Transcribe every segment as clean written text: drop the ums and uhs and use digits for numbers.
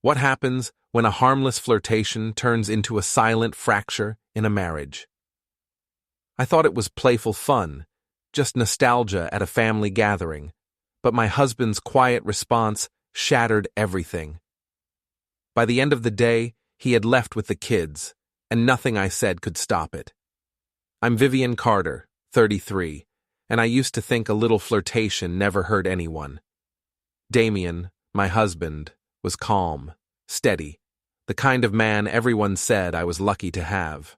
What happens when a harmless flirtation turns into a silent fracture in a marriage? I thought it was playful fun, just nostalgia at a family gathering, but my husband's quiet response shattered everything. By the end of the day, he had left with the kids, and nothing I said could stop it. I'm Vivienne Carter, 33, and I used to think a little flirtation never hurt anyone. Damian, my husband, was calm, steady, the kind of man everyone said I was lucky to have.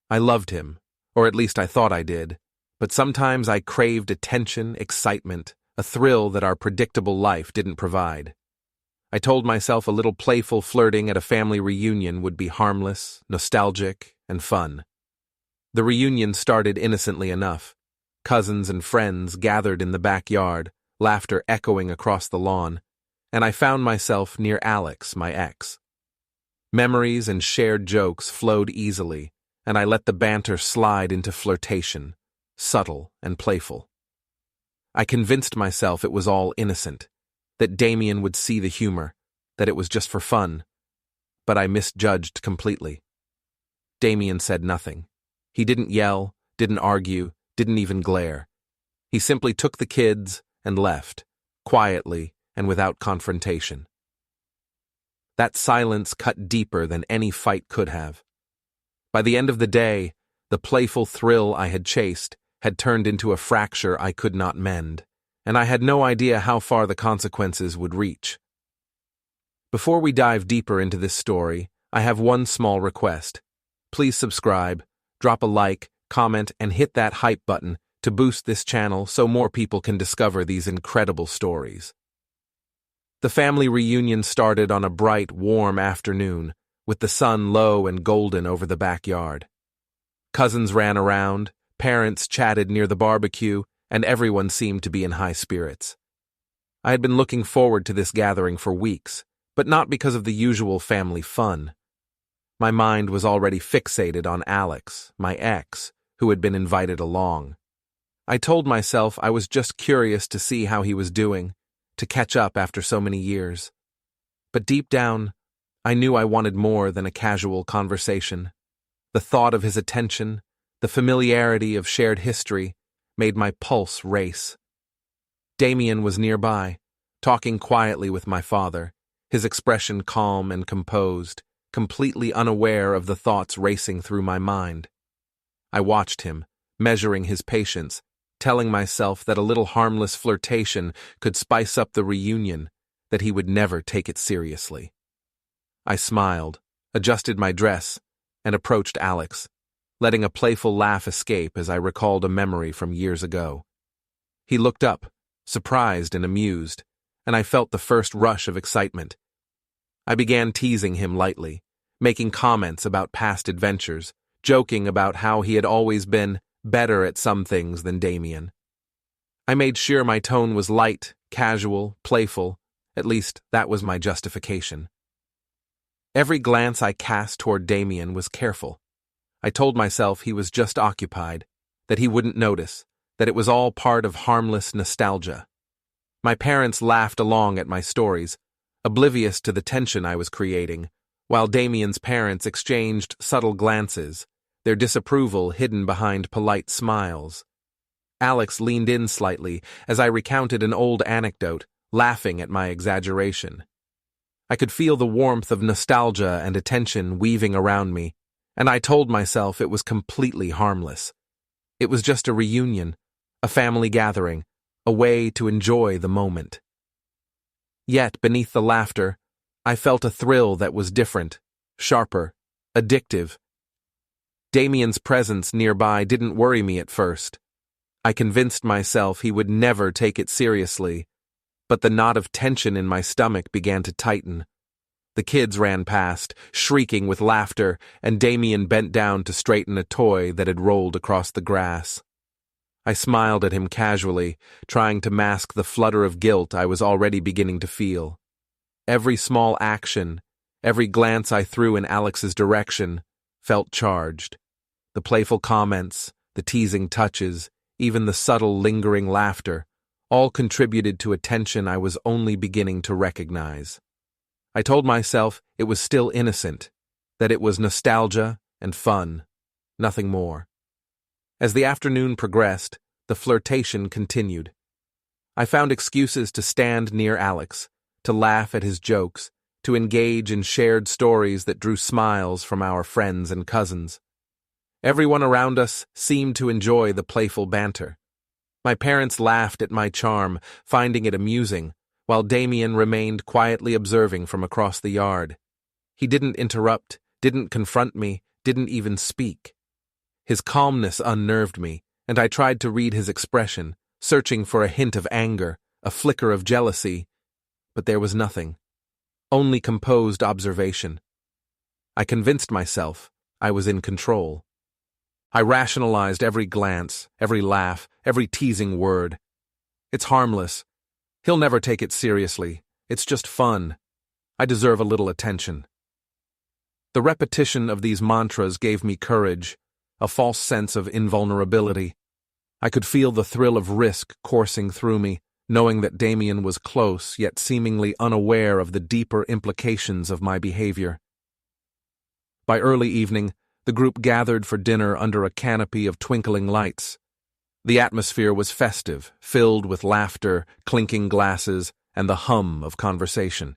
I loved him, or at least I thought I did, but sometimes I craved attention, excitement, a thrill that our predictable life didn't provide. I told myself a little playful flirting at a family reunion would be harmless, nostalgic, and fun. The reunion started innocently enough. Cousins and friends gathered in the backyard, laughter echoing across the lawn, and I found myself near Alex, my ex. Memories and shared jokes flowed easily, and I let the banter slide into flirtation, subtle and playful. I convinced myself it was all innocent, that Damian would see the humor, that it was just for fun, but I misjudged completely. Damian said nothing. He didn't yell, didn't argue, didn't even glare. He simply took the kids and left, quietly and without confrontation. That silence cut deeper than any fight could have. By the end of the day, the playful thrill I had chased had turned into a fracture I could not mend, and I had no idea how far the consequences would reach. Before we dive deeper into this story, I have one small request. Please subscribe, drop a like, comment, and hit that hype button to boost this channel so more people can discover these incredible stories. The family reunion started on a bright, warm afternoon, with the sun low and golden over the backyard. Cousins ran around, parents chatted near the barbecue, and everyone seemed to be in high spirits. I had been looking forward to this gathering for weeks, but not because of the usual family fun. My mind was already fixated on Alex, my ex, who had been invited along. I told myself I was just curious to see how he was doing, to catch up after so many years. But deep down, I knew I wanted more than a casual conversation. The thought of his attention, the familiarity of shared history, made my pulse race. Damian was nearby, talking quietly with my father, his expression calm and composed, completely unaware of the thoughts racing through my mind. I watched him, measuring his patience, telling myself that a little harmless flirtation could spice up the reunion, that he would never take it seriously. I smiled, adjusted my dress, and approached Alex, letting a playful laugh escape as I recalled a memory from years ago. He looked up, surprised and amused, and I felt the first rush of excitement. I began teasing him lightly, making comments about past adventures, joking about how he had always been better at some things than Damian. I made sure my tone was light, casual, playful. At least that was my justification. Every glance I cast toward Damian was careful. I told myself he was just occupied, that he wouldn't notice, that it was all part of harmless nostalgia. My parents laughed along at my stories, oblivious to the tension I was creating, while Damian's parents exchanged subtle glances, their disapproval hidden behind polite smiles. Alex leaned in slightly as I recounted an old anecdote, laughing at my exaggeration. I could feel the warmth of nostalgia and attention weaving around me, and I told myself it was completely harmless. It was just a reunion, a family gathering, a way to enjoy the moment. Yet, beneath the laughter, I felt a thrill that was different, sharper, addictive. Damian's presence nearby didn't worry me at first. I convinced myself he would never take it seriously, but the knot of tension in my stomach began to tighten. The kids ran past, shrieking with laughter, and Damian bent down to straighten a toy that had rolled across the grass. I smiled at him casually, trying to mask the flutter of guilt I was already beginning to feel. Every small action, every glance I threw in Alex's direction, felt charged. The playful comments, the teasing touches, even the subtle, lingering laughter, all contributed to a tension I was only beginning to recognize. I told myself it was still innocent, that it was nostalgia and fun, nothing more. As the afternoon progressed, the flirtation continued. I found excuses to stand near Alex, to laugh at his jokes, to engage in shared stories that drew smiles from our friends and cousins. Everyone around us seemed to enjoy the playful banter. My parents laughed at my charm, finding it amusing, while Damian remained quietly observing from across the yard. He didn't interrupt, didn't confront me, didn't even speak. His calmness unnerved me, and I tried to read his expression, searching for a hint of anger, a flicker of jealousy, but there was nothing. Only composed observation. I convinced myself I was in control. I rationalized every glance, every laugh, every teasing word. It's harmless. He'll never take it seriously. It's just fun. I deserve a little attention. The repetition of these mantras gave me courage, a false sense of invulnerability. I could feel the thrill of risk coursing through me, knowing that Damian was close, yet seemingly unaware of the deeper implications of my behavior. By early evening, the group gathered for dinner under a canopy of twinkling lights. The atmosphere was festive, filled with laughter, clinking glasses, and the hum of conversation.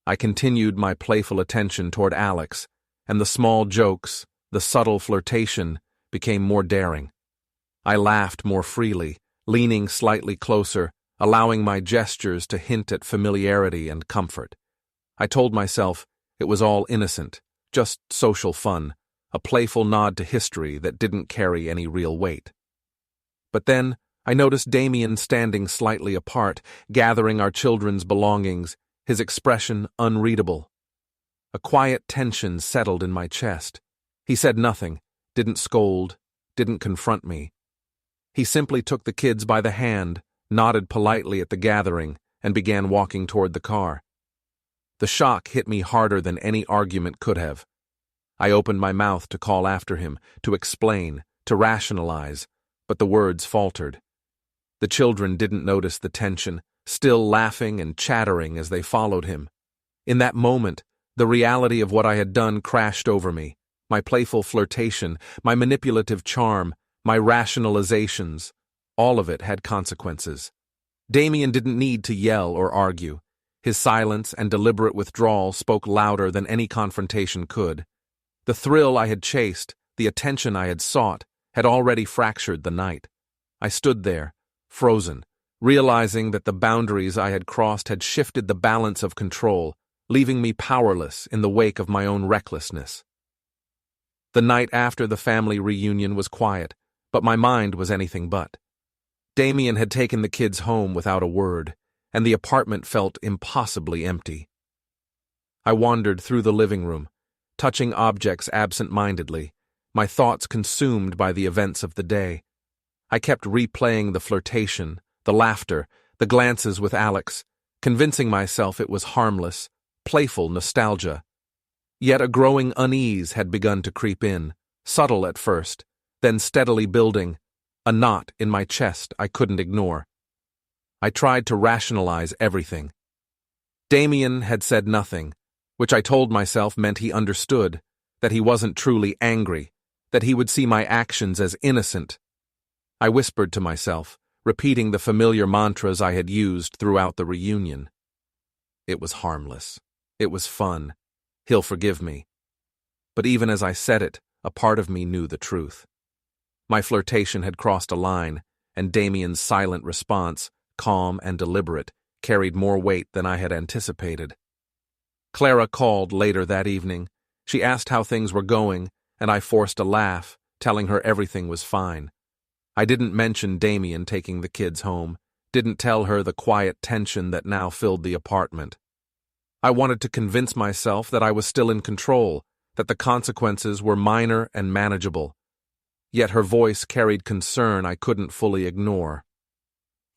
I continued my playful attention toward Alex, and the small jokes, the subtle flirtation, became more daring. I laughed more freely, leaning slightly closer, allowing my gestures to hint at familiarity and comfort. I told myself it was all innocent, just social fun, a playful nod to history that didn't carry any real weight. But then, I noticed Damian standing slightly apart, gathering our children's belongings, his expression unreadable. A quiet tension settled in my chest. He said nothing, didn't scold, didn't confront me. He simply took the kids by the hand, nodded politely at the gathering, and began walking toward the car. The shock hit me harder than any argument could have. I opened my mouth to call after him, to explain, to rationalize, but the words faltered. The children didn't notice the tension, still laughing and chattering as they followed him. In that moment, the reality of what I had done crashed over me. My playful flirtation, my manipulative charm, my rationalizations, all of it had consequences. Damian didn't need to yell or argue. His silence and deliberate withdrawal spoke louder than any confrontation could. The thrill I had chased, the attention I had sought, had already fractured the night. I stood there, frozen, realizing that the boundaries I had crossed had shifted the balance of control, leaving me powerless in the wake of my own recklessness. The night after the family reunion was quiet, but my mind was anything but. Damian had taken the kids home without a word, and the apartment felt impossibly empty. I wandered through the living room, touching objects absent-mindedly, my thoughts consumed by the events of the day. I kept replaying the flirtation, the laughter, the glances with Alex, convincing myself it was harmless, playful nostalgia. Yet a growing unease had begun to creep in, subtle at first, then steadily building, a knot in my chest I couldn't ignore. I tried to rationalize everything. Damian had said nothing, which I told myself meant he understood, that he wasn't truly angry, that he would see my actions as innocent. I whispered to myself, repeating the familiar mantras I had used throughout the reunion. It was harmless. It was fun. He'll forgive me. But even as I said it, a part of me knew the truth. My flirtation had crossed a line, and Damian's silent response, calm and deliberate, carried more weight than I had anticipated. Clara called later that evening. She asked how things were going, and I forced a laugh, telling her everything was fine. I didn't mention Damian taking the kids home, didn't tell her the quiet tension that now filled the apartment. I wanted to convince myself that I was still in control, that the consequences were minor and manageable. Yet her voice carried concern I couldn't fully ignore.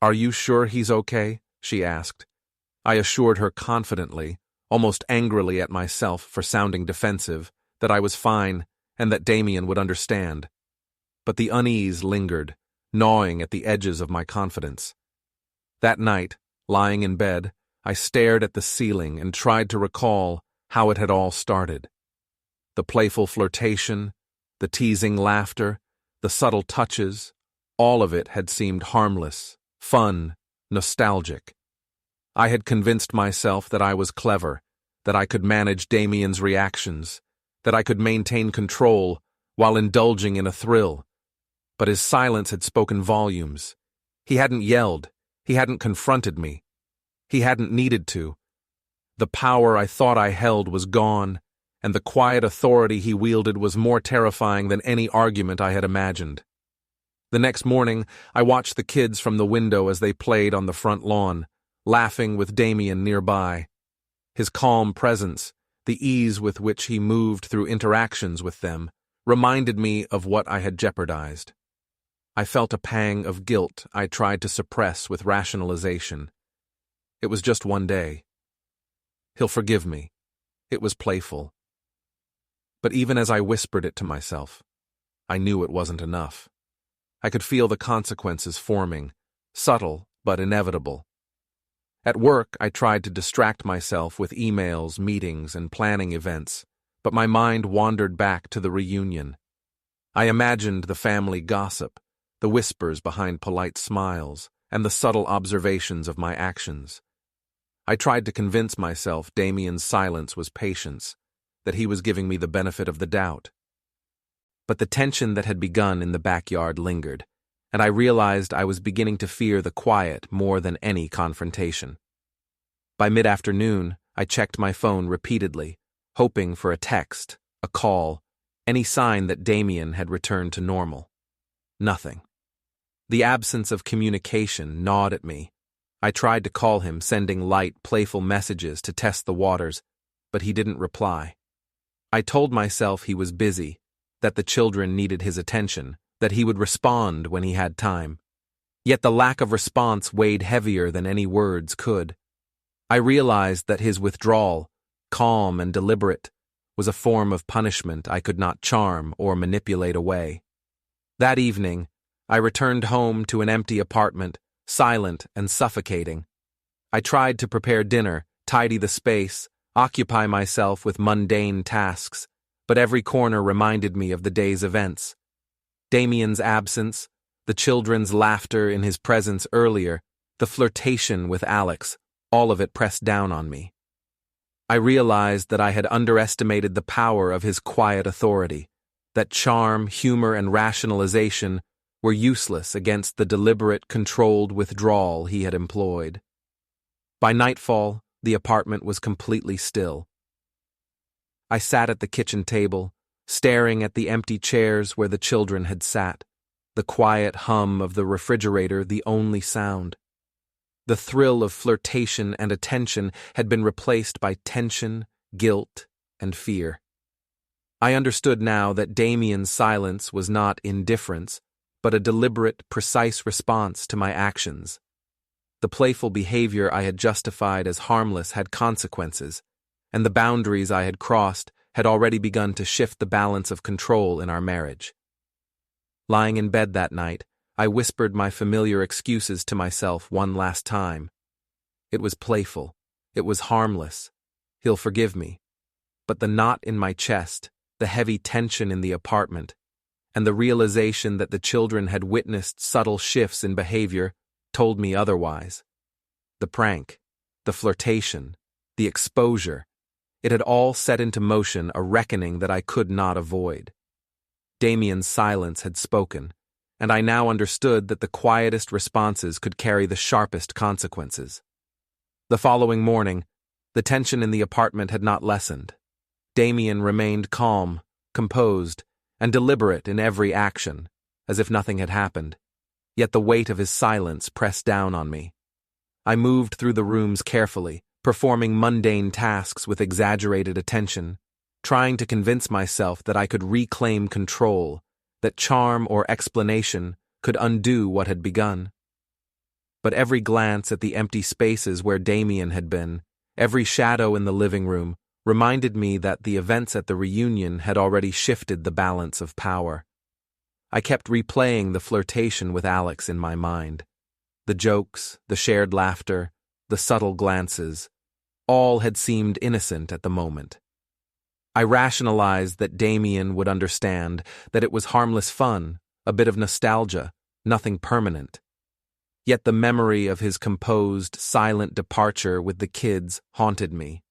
"Are you sure he's okay?" she asked. I assured her confidently, almost angrily at myself for sounding defensive, that I was fine and that Damian would understand. But the unease lingered, gnawing at the edges of my confidence. That night, lying in bed, I stared at the ceiling and tried to recall how it had all started. The playful flirtation, the teasing laughter, the subtle touches, all of it had seemed harmless, fun, nostalgic. I had convinced myself that I was clever, that I could manage Damian's reactions, that I could maintain control while indulging in a thrill. But his silence had spoken volumes. He hadn't yelled. He hadn't confronted me. He hadn't needed to. The power I thought I held was gone, and the quiet authority he wielded was more terrifying than any argument I had imagined. The next morning, I watched the kids from the window as they played on the front lawn, laughing with Damian nearby. His calm presence, the ease with which he moved through interactions with them, reminded me of what I had jeopardized. I felt a pang of guilt I tried to suppress with rationalization. It was just one day. He'll forgive me. It was playful. But even as I whispered it to myself, I knew it wasn't enough. I could feel the consequences forming, subtle but inevitable. At work, I tried to distract myself with emails, meetings, and planning events, but my mind wandered back to the reunion. I imagined the family gossip, the whispers behind polite smiles, and the subtle observations of my actions. I tried to convince myself Damian's silence was patience, that he was giving me the benefit of the doubt. But the tension that had begun in the backyard lingered, and I realized I was beginning to fear the quiet more than any confrontation. By mid-afternoon, I checked my phone repeatedly, hoping for a text, a call, any sign that Damian had returned to normal. Nothing. The absence of communication gnawed at me. I tried to call him, sending light, playful messages to test the waters, but he didn't reply. I told myself he was busy, that the children needed his attention, that he would respond when he had time. Yet the lack of response weighed heavier than any words could. I realized that his withdrawal, calm and deliberate, was a form of punishment I could not charm or manipulate away. That evening, I returned home to an empty apartment, silent and suffocating. I tried to prepare dinner, tidy the space, occupy myself with mundane tasks, but every corner reminded me of the day's events. Damian's absence, the children's laughter in his presence earlier, the flirtation with Alex, all of it pressed down on me. I realized that I had underestimated the power of his quiet authority, that charm, humor, and rationalization were useless against the deliberate, controlled withdrawal he had employed. By nightfall, the apartment was completely still. I sat at the kitchen table, staring at the empty chairs where the children had sat, the quiet hum of the refrigerator the only sound. The thrill of flirtation and attention had been replaced by tension, guilt, and fear. I understood now that Damian's silence was not indifference, but a deliberate, precise response to my actions. The playful behavior I had justified as harmless had consequences, and the boundaries I had crossed had already begun to shift the balance of control in our marriage. Lying in bed that night, I whispered my familiar excuses to myself one last time. It was playful. It was harmless. He'll forgive me. But the knot in my chest, the heavy tension in the apartment, and the realization that the children had witnessed subtle shifts in behavior told me otherwise. The prank, the flirtation, the exposure, it had all set into motion a reckoning that I could not avoid. Damian's silence had spoken, and I now understood that the quietest responses could carry the sharpest consequences. The following morning, the tension in the apartment had not lessened. Damian remained calm, composed, and deliberate in every action, as if nothing had happened. Yet the weight of his silence pressed down on me. I moved through the rooms carefully, performing mundane tasks with exaggerated attention, trying to convince myself that I could reclaim control, that charm or explanation could undo what had begun. But every glance at the empty spaces where Damian had been, every shadow in the living room, reminded me that the events at the reunion had already shifted the balance of power. I kept replaying the flirtation with Alex in my mind. The jokes, the shared laughter, the subtle glances, all had seemed innocent at the moment. I rationalized that Damian would understand, that it was harmless fun, a bit of nostalgia, nothing permanent. Yet the memory of his composed, silent departure with the kids haunted me.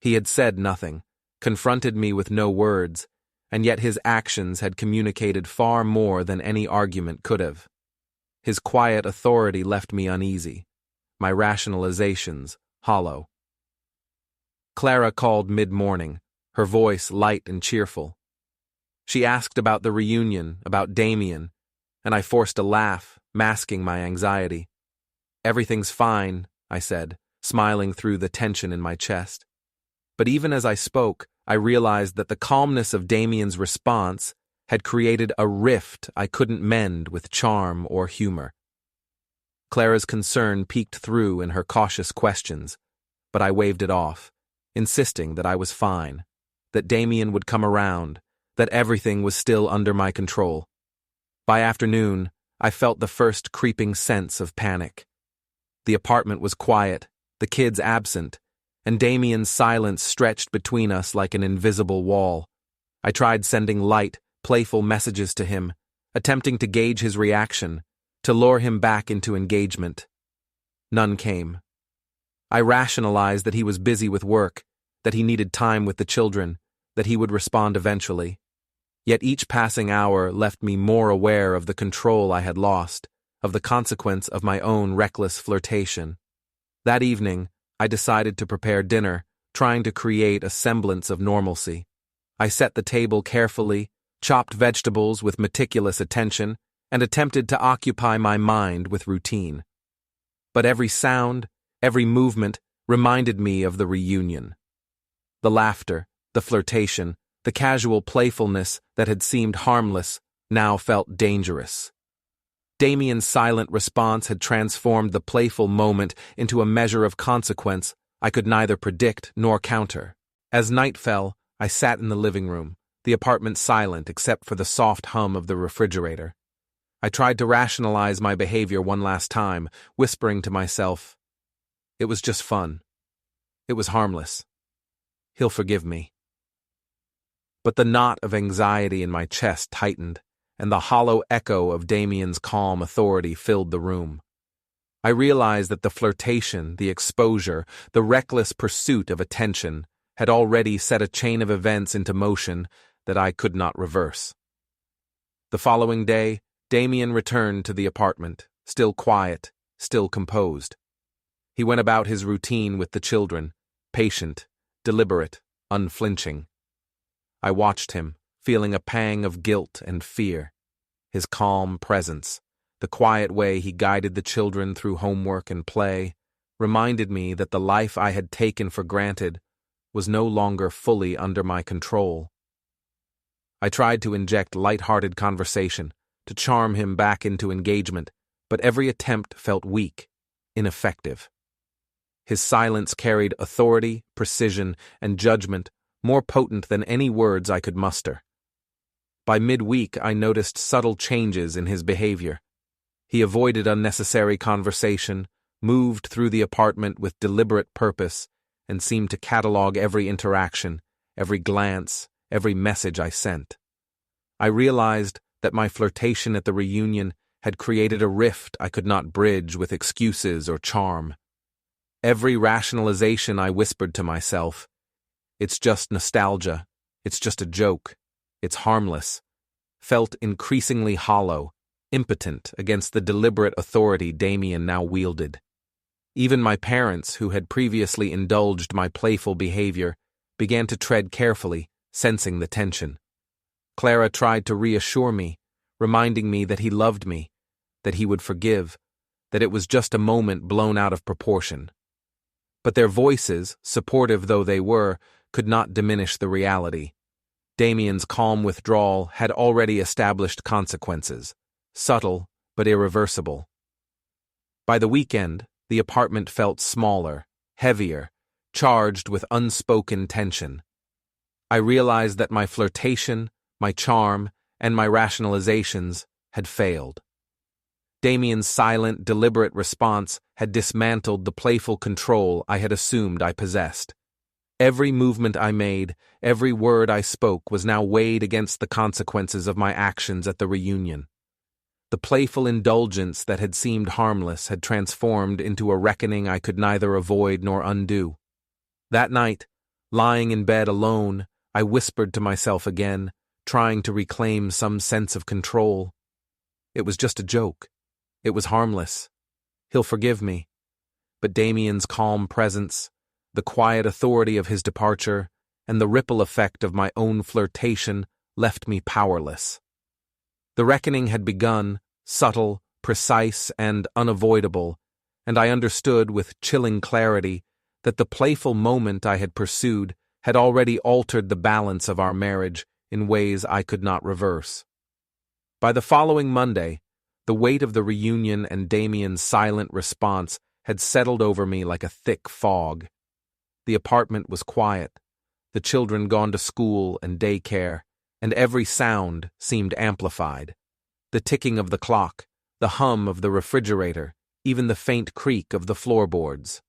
He had said nothing, confronted me with no words, and yet his actions had communicated far more than any argument could have. His quiet authority left me uneasy, my rationalizations hollow. Clara called mid-morning, her voice light and cheerful. She asked about the reunion, about Damian, and I forced a laugh, masking my anxiety. "Everything's fine," I said, smiling through the tension in my chest. But even as I spoke, I realized that the calmness of Damian's response had created a rift I couldn't mend with charm or humor. Clara's concern peeked through in her cautious questions, but I waved it off, insisting that I was fine, that Damian would come around, that everything was still under my control. By afternoon, I felt the first creeping sense of panic. The apartment was quiet, the kids absent, and Damian's silence stretched between us like an invisible wall. I tried sending light, playful messages to him, attempting to gauge his reaction, to lure him back into engagement. None came. I rationalized that he was busy with work, that he needed time with the children, that he would respond eventually. Yet each passing hour left me more aware of the control I had lost, of the consequence of my own reckless flirtation. That evening, I decided to prepare dinner, trying to create a semblance of normalcy. I set the table carefully, chopped vegetables with meticulous attention, and attempted to occupy my mind with routine. But every sound, every movement reminded me of the reunion. The laughter, the flirtation, the casual playfulness that had seemed harmless now felt dangerous. Damian's silent response had transformed the playful moment into a measure of consequence I could neither predict nor counter. As night fell, I sat in the living room, the apartment silent except for the soft hum of the refrigerator. I tried to rationalize my behavior one last time, whispering to myself, "It was just fun. It was harmless. He'll forgive me." But the knot of anxiety in my chest tightened, and the hollow echo of Damian's calm authority filled the room. I realized that the flirtation, the exposure, the reckless pursuit of attention had already set a chain of events into motion that I could not reverse. The following day, Damian returned to the apartment, still quiet, still composed. He went about his routine with the children, patient, deliberate, unflinching. I watched him, feeling a pang of guilt and fear. His calm presence, the quiet way he guided the children through homework and play, reminded me that the life I had taken for granted was no longer fully under my control. I tried to inject light-hearted conversation, to charm him back into engagement, but every attempt felt weak, ineffective. His silence carried authority, precision, and judgment more potent than any words I could muster. By midweek, I noticed subtle changes in his behavior. He avoided unnecessary conversation, moved through the apartment with deliberate purpose, and seemed to catalog every interaction, every glance, every message I sent. I realized that my flirtation at the reunion had created a rift I could not bridge with excuses or charm. Every rationalization I whispered to myself, "It's just nostalgia, it's just a joke, it's harmless," felt increasingly hollow, impotent against the deliberate authority Damian now wielded. Even my parents, who had previously indulged my playful behavior, began to tread carefully, sensing the tension. Clara tried to reassure me, reminding me that he loved me, that he would forgive, that it was just a moment blown out of proportion. But their voices, supportive though they were, could not diminish the reality. Damian's calm withdrawal had already established consequences, subtle but irreversible. By the weekend, the apartment felt smaller, heavier, charged with unspoken tension. I realized that my flirtation, my charm, and my rationalizations had failed. Damian's silent, deliberate response had dismantled the playful control I had assumed I possessed. Every movement I made, every word I spoke was now weighed against the consequences of my actions at the reunion. The playful indulgence that had seemed harmless had transformed into a reckoning I could neither avoid nor undo. That night, lying in bed alone, I whispered to myself again, trying to reclaim some sense of control. It was just a joke. It was harmless. He'll forgive me. But Damian's calm presence, the quiet authority of his departure, and the ripple effect of my own flirtation left me powerless. The reckoning had begun, subtle, precise, and unavoidable, and I understood with chilling clarity that the playful moment I had pursued had already altered the balance of our marriage in ways I could not reverse. By the following Monday, the weight of the reunion and Damian's silent response had settled over me like a thick fog. The apartment was quiet, the children gone to school and daycare, and every sound seemed amplified. The ticking of the clock, the hum of the refrigerator, even the faint creak of the floorboards.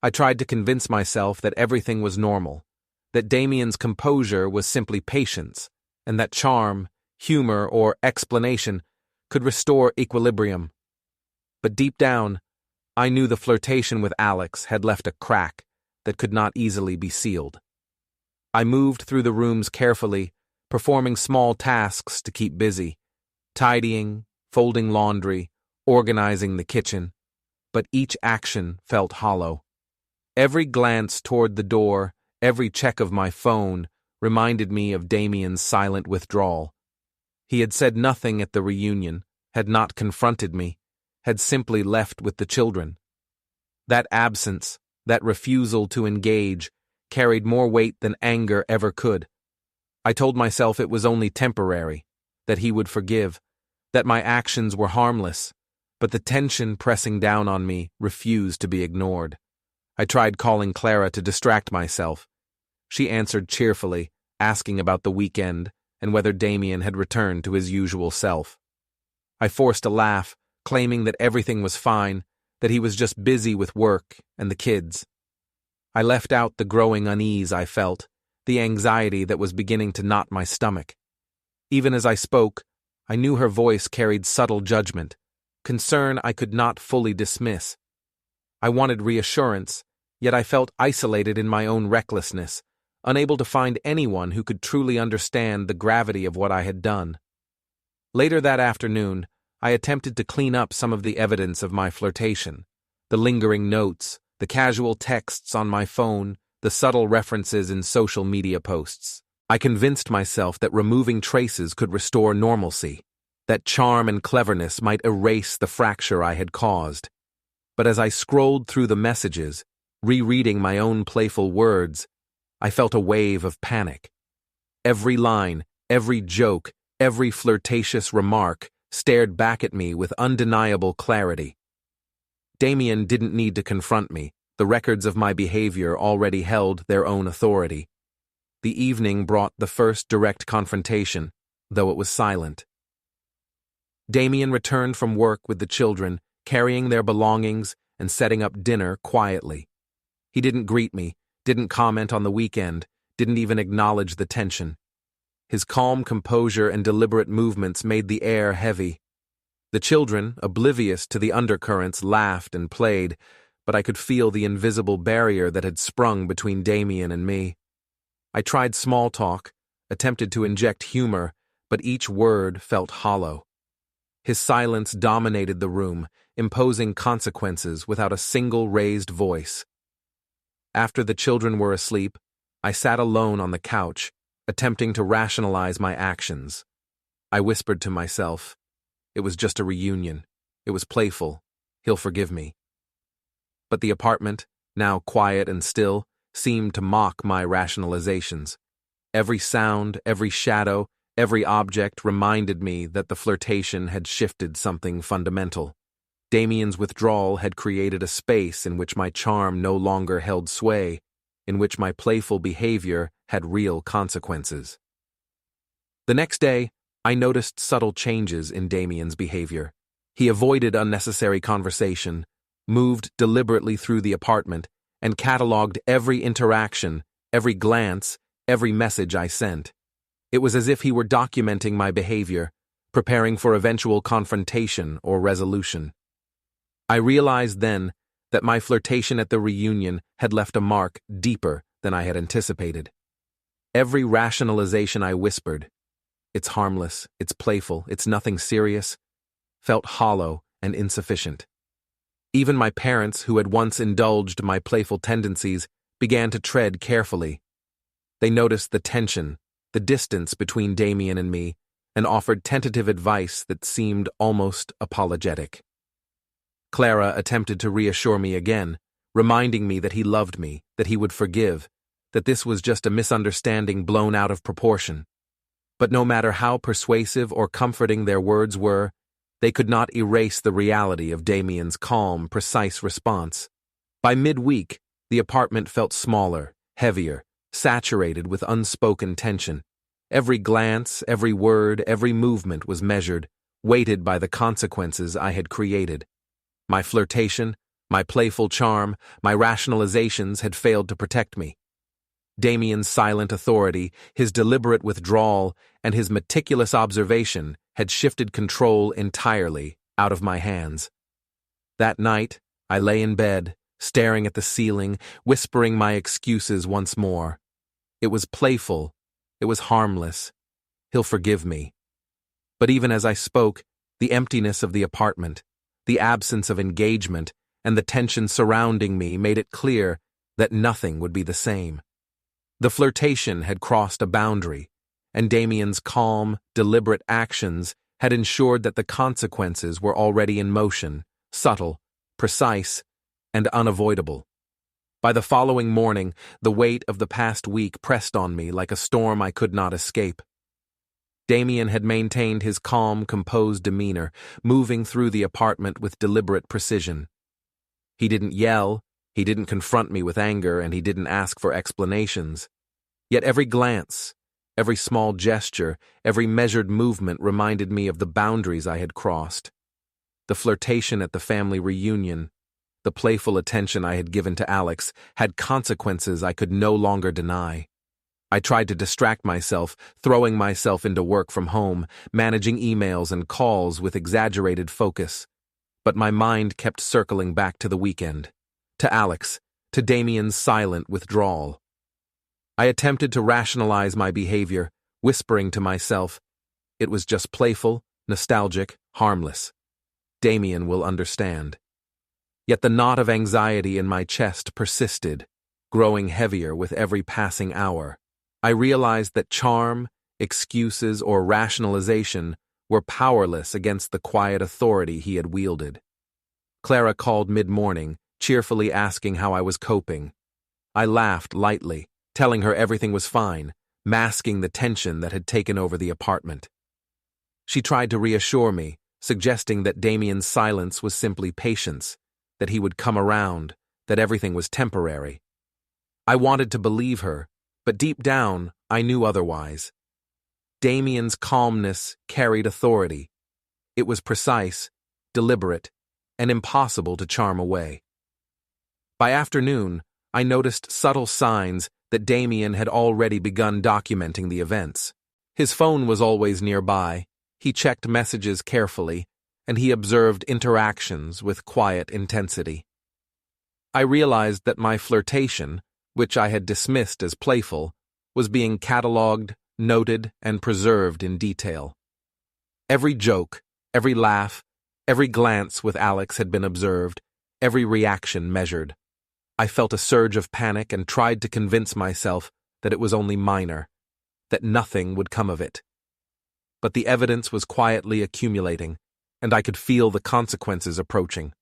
I tried to convince myself that everything was normal, that Damian's composure was simply patience, and that charm, humor, or explanation could restore equilibrium. But deep down, I knew the flirtation with Alex had left a crack that could not easily be sealed. I moved through the rooms carefully, performing small tasks to keep busy, tidying, folding laundry, organizing the kitchen, but each action felt hollow. Every glance toward the door, every check of my phone, reminded me of Damian's silent withdrawal. He had said nothing at the reunion, had not confronted me, had simply left with the children. That absence, that refusal to engage, carried more weight than anger ever could. I told myself it was only temporary, that he would forgive, that my actions were harmless, but the tension pressing down on me refused to be ignored. I tried calling Clara to distract myself. She answered cheerfully, asking about the weekend and whether Damian had returned to his usual self. I forced a laugh, claiming that everything was fine, that he was just busy with work and the kids. I left out the growing unease I felt, the anxiety that was beginning to knot my stomach. Even as I spoke, I knew her voice carried subtle judgment, concern I could not fully dismiss. I wanted reassurance, yet I felt isolated in my own recklessness, unable to find anyone who could truly understand the gravity of what I had done. Later that afternoon, I attempted to clean up some of the evidence of my flirtation, the lingering notes, the casual texts on my phone, the subtle references in social media posts. I convinced myself that removing traces could restore normalcy, that charm and cleverness might erase the fracture I had caused. But as I scrolled through the messages, rereading my own playful words, I felt a wave of panic. Every line, every joke, every flirtatious remark stared back at me with undeniable clarity. Damian didn't need to confront me. The records of my behavior already held their own authority. The evening brought the first direct confrontation, though it was silent. Damian returned from work with the children, carrying their belongings and setting up dinner quietly. He didn't greet me, didn't comment on the weekend, didn't even acknowledge the tension. His calm composure and deliberate movements made the air heavy. The children, oblivious to the undercurrents, laughed and played, but I could feel the invisible barrier that had sprung between Damian and me. I tried small talk, attempted to inject humor, but each word felt hollow. His silence dominated the room, imposing consequences without a single raised voice. After the children were asleep, I sat alone on the couch, attempting to rationalize my actions. I whispered to myself, it was just a reunion. It was playful. He'll forgive me. But the apartment, now quiet and still, seemed to mock my rationalizations. Every sound, every shadow, every object reminded me that the flirtation had shifted something fundamental. Damian's withdrawal had created a space in which my charm no longer held sway, in which my playful behavior had real consequences. The next day, I noticed subtle changes in Damian's behavior. He avoided unnecessary conversation, moved deliberately through the apartment, and cataloged every interaction, every glance, every message I sent. It was as if he were documenting my behavior, preparing for eventual confrontation or resolution. I realized then that my flirtation at the reunion had left a mark deeper than I had anticipated. Every rationalization I whispered, "It's harmless, it's playful, it's nothing serious," felt hollow and insufficient. Even my parents, who had once indulged my playful tendencies, began to tread carefully. They noticed the tension, the distance between Damian and me, and offered tentative advice that seemed almost apologetic. Clara attempted to reassure me again, reminding me that he loved me, that he would forgive, that this was just a misunderstanding blown out of proportion. But no matter how persuasive or comforting their words were, they could not erase the reality of Damian's calm, precise response. By midweek, the apartment felt smaller, heavier, saturated with unspoken tension. Every glance, every word, every movement was measured, weighted by the consequences I had created. My flirtation, my playful charm, my rationalizations had failed to protect me. Damian's silent authority, his deliberate withdrawal, and his meticulous observation had shifted control entirely out of my hands. That night, I lay in bed, staring at the ceiling, whispering my excuses once more. It was playful. It was harmless. He'll forgive me. But even as I spoke, the emptiness of the apartment, the absence of engagement, and the tension surrounding me made it clear that nothing would be the same. The flirtation had crossed a boundary, and Damian's calm, deliberate actions had ensured that the consequences were already in motion, subtle, precise, and unavoidable. By the following morning, the weight of the past week pressed on me like a storm I could not escape. Damian had maintained his calm, composed demeanor, moving through the apartment with deliberate precision. He didn't yell, he didn't confront me with anger, and he didn't ask for explanations. Yet every glance, every small gesture, every measured movement reminded me of the boundaries I had crossed. The flirtation at the family reunion, the playful attention I had given to Alex, had consequences I could no longer deny. I tried to distract myself, throwing myself into work from home, managing emails and calls with exaggerated focus. But my mind kept circling back to the weekend, to Alex, to Damian's silent withdrawal. I attempted to rationalize my behavior, whispering to myself, "It was just playful, nostalgic, harmless. Damian will understand." Yet the knot of anxiety in my chest persisted, growing heavier with every passing hour. I realized that charm, excuses, or rationalization were powerless against the quiet authority he had wielded. Clara called mid-morning, cheerfully asking how I was coping. I laughed lightly, telling her everything was fine, masking the tension that had taken over the apartment. She tried to reassure me, suggesting that Damian's silence was simply patience, that he would come around, that everything was temporary. I wanted to believe her, but deep down, I knew otherwise. Damian's calmness carried authority. It was precise, deliberate, and impossible to charm away. By afternoon, I noticed subtle signs that Damian had already begun documenting the events. His phone was always nearby, he checked messages carefully, and he observed interactions with quiet intensity. I realized that my flirtation, which I had dismissed as playful, was being catalogued, noted, and preserved in detail. Every joke, every laugh, every glance with Alex had been observed, every reaction measured. I felt a surge of panic and tried to convince myself that it was only minor, that nothing would come of it. But the evidence was quietly accumulating, and I could feel the consequences approaching.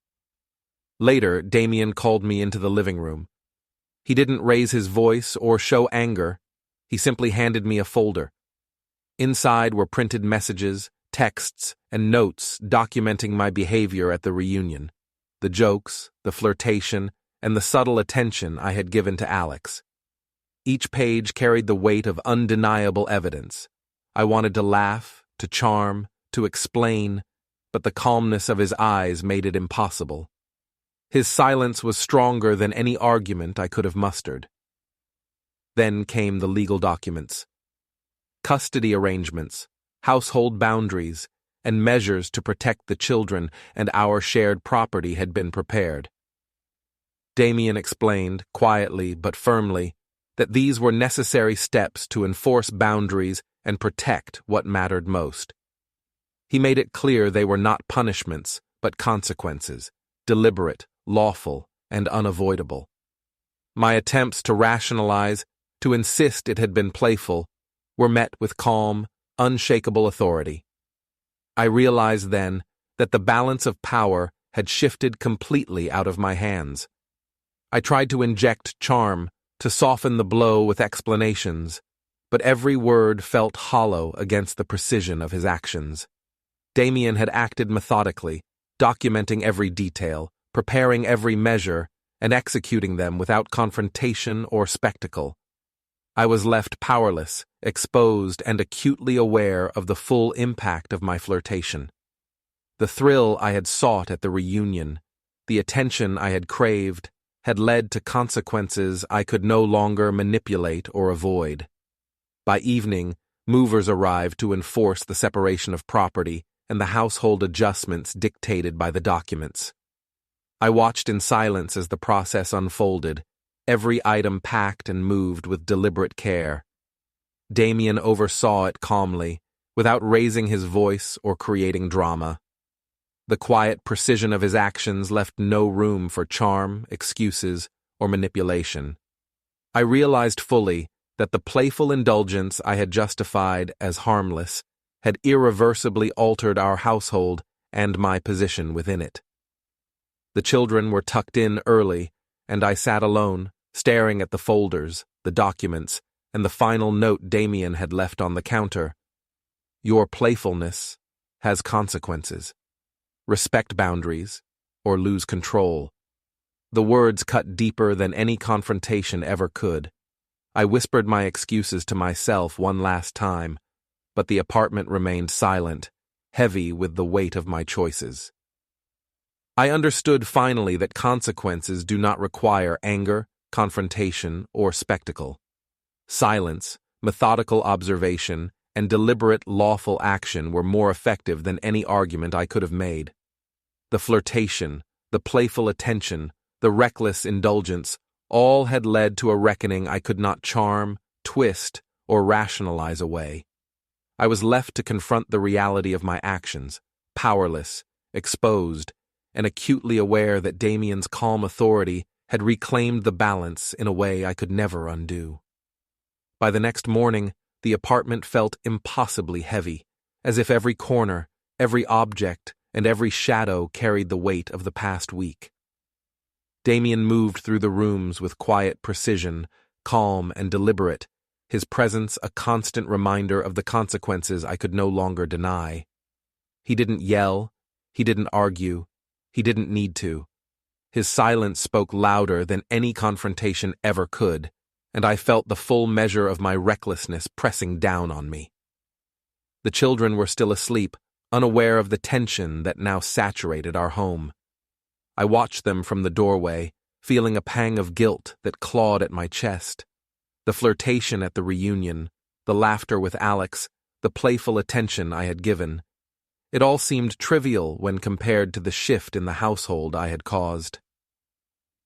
Later, Damian called me into the living room. He didn't raise his voice or show anger. He simply handed me a folder. Inside were printed messages, texts, and notes documenting my behavior at the reunion, the jokes, the flirtation, and the subtle attention I had given to Alex. Each page carried the weight of undeniable evidence. I wanted to laugh, to charm, to explain, but the calmness of his eyes made it impossible. His silence was stronger than any argument I could have mustered. Then came the legal documents. Custody arrangements, household boundaries, and measures to protect the children and our shared property had been prepared. Damian explained, quietly but firmly, that these were necessary steps to enforce boundaries and protect what mattered most. He made it clear they were not punishments, but consequences, deliberate, lawful, and unavoidable. My attempts to rationalize, to insist it had been playful, were met with calm, unshakable authority. I realized then that the balance of power had shifted completely out of my hands. I tried to inject charm, to soften the blow with explanations, but every word felt hollow against the precision of his actions. Damian had acted methodically, documenting every detail, preparing every measure, and executing them without confrontation or spectacle. I was left powerless, exposed, and acutely aware of the full impact of my flirtation. The thrill I had sought at the reunion, the attention I had craved, had led to consequences I could no longer manipulate or avoid. By evening, movers arrived to enforce the separation of property and the household adjustments dictated by the documents. I watched in silence as the process unfolded, every item packed and moved with deliberate care. Damian oversaw it calmly, without raising his voice or creating drama. The quiet precision of his actions left no room for charm, excuses, or manipulation. I realized fully that the playful indulgence I had justified as harmless had irreversibly altered our household and my position within it. The children were tucked in early, and I sat alone, staring at the folders, the documents, and the final note Damian had left on the counter. Your playfulness has consequences. Respect boundaries, or lose control. The words cut deeper than any confrontation ever could. I whispered my excuses to myself one last time, but the apartment remained silent, heavy with the weight of my choices. I understood finally that consequences do not require anger, confrontation, or spectacle. Silence, methodical observation, and deliberate lawful action were more effective than any argument I could have made. The flirtation, the playful attention, the reckless indulgence, all had led to a reckoning I could not charm, twist, or rationalize away. I was left to confront the reality of my actions, powerless, exposed, and acutely aware that Damian's calm authority had reclaimed the balance in a way I could never undo. By the next morning, the apartment felt impossibly heavy, as if every corner, every object, and every shadow carried the weight of the past week. Damian moved through the rooms with quiet precision, calm and deliberate, his presence a constant reminder of the consequences I could no longer deny. He didn't yell, he didn't argue, he didn't need to. His silence spoke louder than any confrontation ever could, and I felt the full measure of my recklessness pressing down on me. The children were still asleep, unaware of the tension that now saturated our home. I watched them from the doorway, feeling a pang of guilt that clawed at my chest. The flirtation at the reunion, the laughter with Alex, the playful attention I had given. It all seemed trivial when compared to the shift in the household I had caused.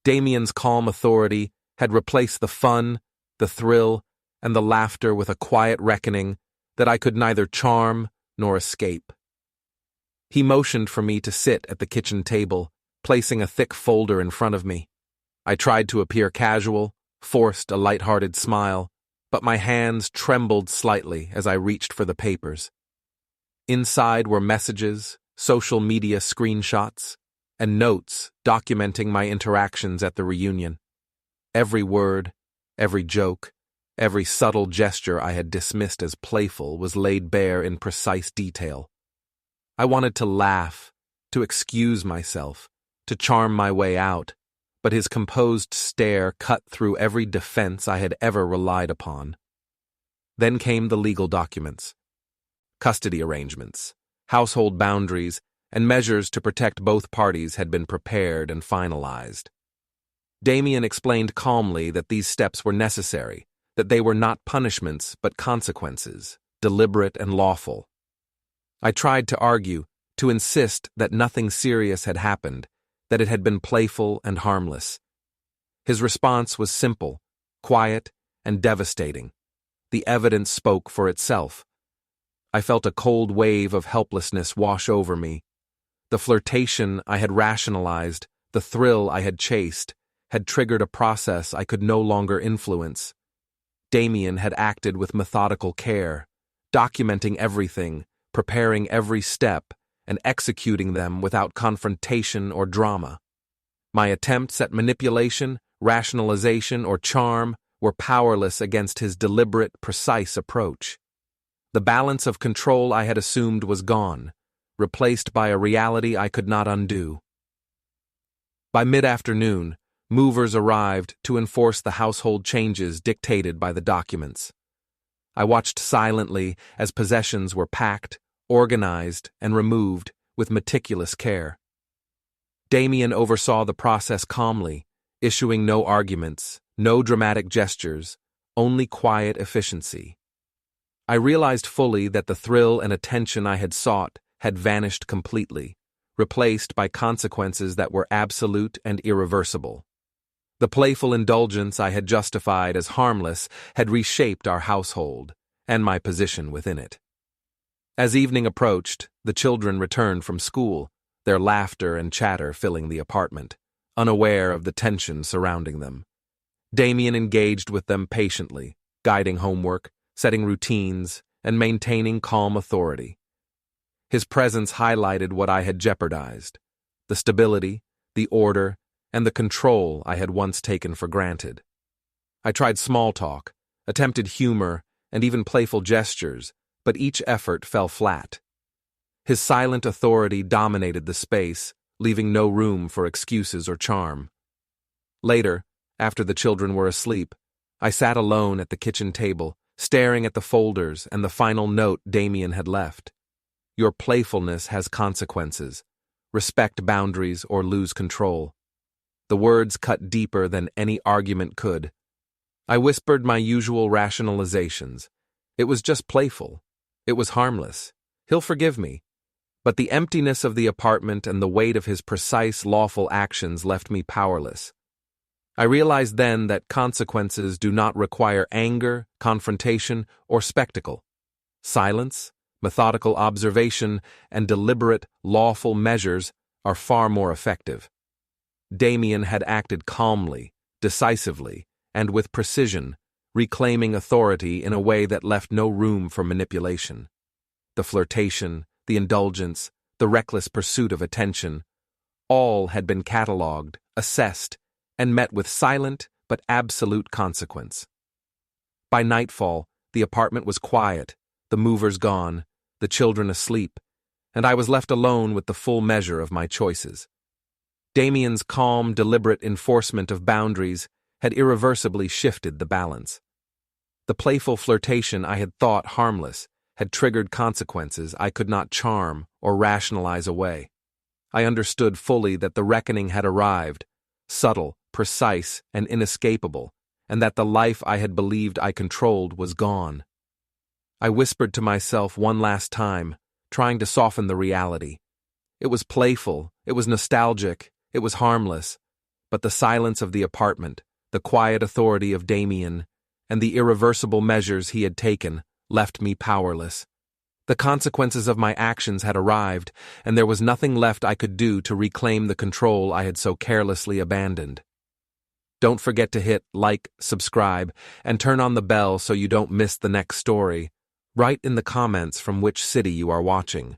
Damian's calm authority had replaced the fun, the thrill, and the laughter with a quiet reckoning that I could neither charm nor escape. He motioned for me to sit at the kitchen table, placing a thick folder in front of me. I tried to appear casual, forced a light-hearted smile, but my hands trembled slightly as I reached for the papers. Inside were messages, social media screenshots, and notes documenting my interactions at the reunion. Every word, every joke, every subtle gesture I had dismissed as playful was laid bare in precise detail. I wanted to laugh, to excuse myself, to charm my way out, but his composed stare cut through every defense I had ever relied upon. Then came the legal documents. Custody arrangements, household boundaries, and measures to protect both parties had been prepared and finalized. Damian explained calmly that these steps were necessary, that they were not punishments but consequences, deliberate and lawful. I tried to argue, to insist that nothing serious had happened, that it had been playful and harmless. His response was simple, quiet, and devastating. The evidence spoke for itself. I felt a cold wave of helplessness wash over me. The flirtation I had rationalized, the thrill I had chased, had triggered a process I could no longer influence. Damian had acted with methodical care, documenting everything, preparing every step, and executing them without confrontation or drama. My attempts at manipulation, rationalization, or charm were powerless against his deliberate, precise approach. The balance of control I had assumed was gone, replaced by a reality I could not undo. By mid-afternoon, movers arrived to enforce the household changes dictated by the documents. I watched silently as possessions were packed, organized, and removed with meticulous care. Damian oversaw the process calmly, issuing no arguments, no dramatic gestures, only quiet efficiency. I realized fully that the thrill and attention I had sought had vanished completely, replaced by consequences that were absolute and irreversible. The playful indulgence I had justified as harmless had reshaped our household and my position within it. As evening approached, the children returned from school, their laughter and chatter filling the apartment, unaware of the tension surrounding them. Damian engaged with them patiently, guiding homework, setting routines, and maintaining calm authority. His presence highlighted what I had jeopardized: the stability, the order, and the control I had once taken for granted. I tried small talk, attempted humor, and even playful gestures, but each effort fell flat. His silent authority dominated the space, leaving no room for excuses or charm. Later, after the children were asleep, I sat alone at the kitchen table, staring at the folders and the final note Damian had left. Your playfulness has consequences. Respect boundaries or lose control. The words cut deeper than any argument could. I whispered my usual rationalizations. It was just playful. It was harmless. He'll forgive me. But the emptiness of the apartment and the weight of his precise, lawful actions left me powerless. I realized then that consequences do not require anger, confrontation, or spectacle. Silence, methodical observation, and deliberate, lawful measures are far more effective. Damian had acted calmly, decisively, and with precision, reclaiming authority in a way that left no room for manipulation. The flirtation, the indulgence, the reckless pursuit of attention, all had been catalogued, assessed, and met with silent but absolute consequence. By nightfall, the apartment was quiet, the movers gone, the children asleep, and I was left alone with the full measure of my choices. Damian's calm, deliberate enforcement of boundaries had irreversibly shifted the balance. The playful flirtation I had thought harmless had triggered consequences I could not charm or rationalize away. I understood fully that the reckoning had arrived, subtle, precise, and inescapable, and that the life I had believed I controlled was gone. I whispered to myself one last time, trying to soften the reality. It was playful, it was nostalgic, it was harmless, but the silence of the apartment, the quiet authority of Damian, and the irreversible measures he had taken left me powerless. The consequences of my actions had arrived, and there was nothing left I could do to reclaim the control I had so carelessly abandoned. Don't forget to hit like, subscribe, and turn on the bell so you don't miss the next story. Write in the comments from which city you are watching.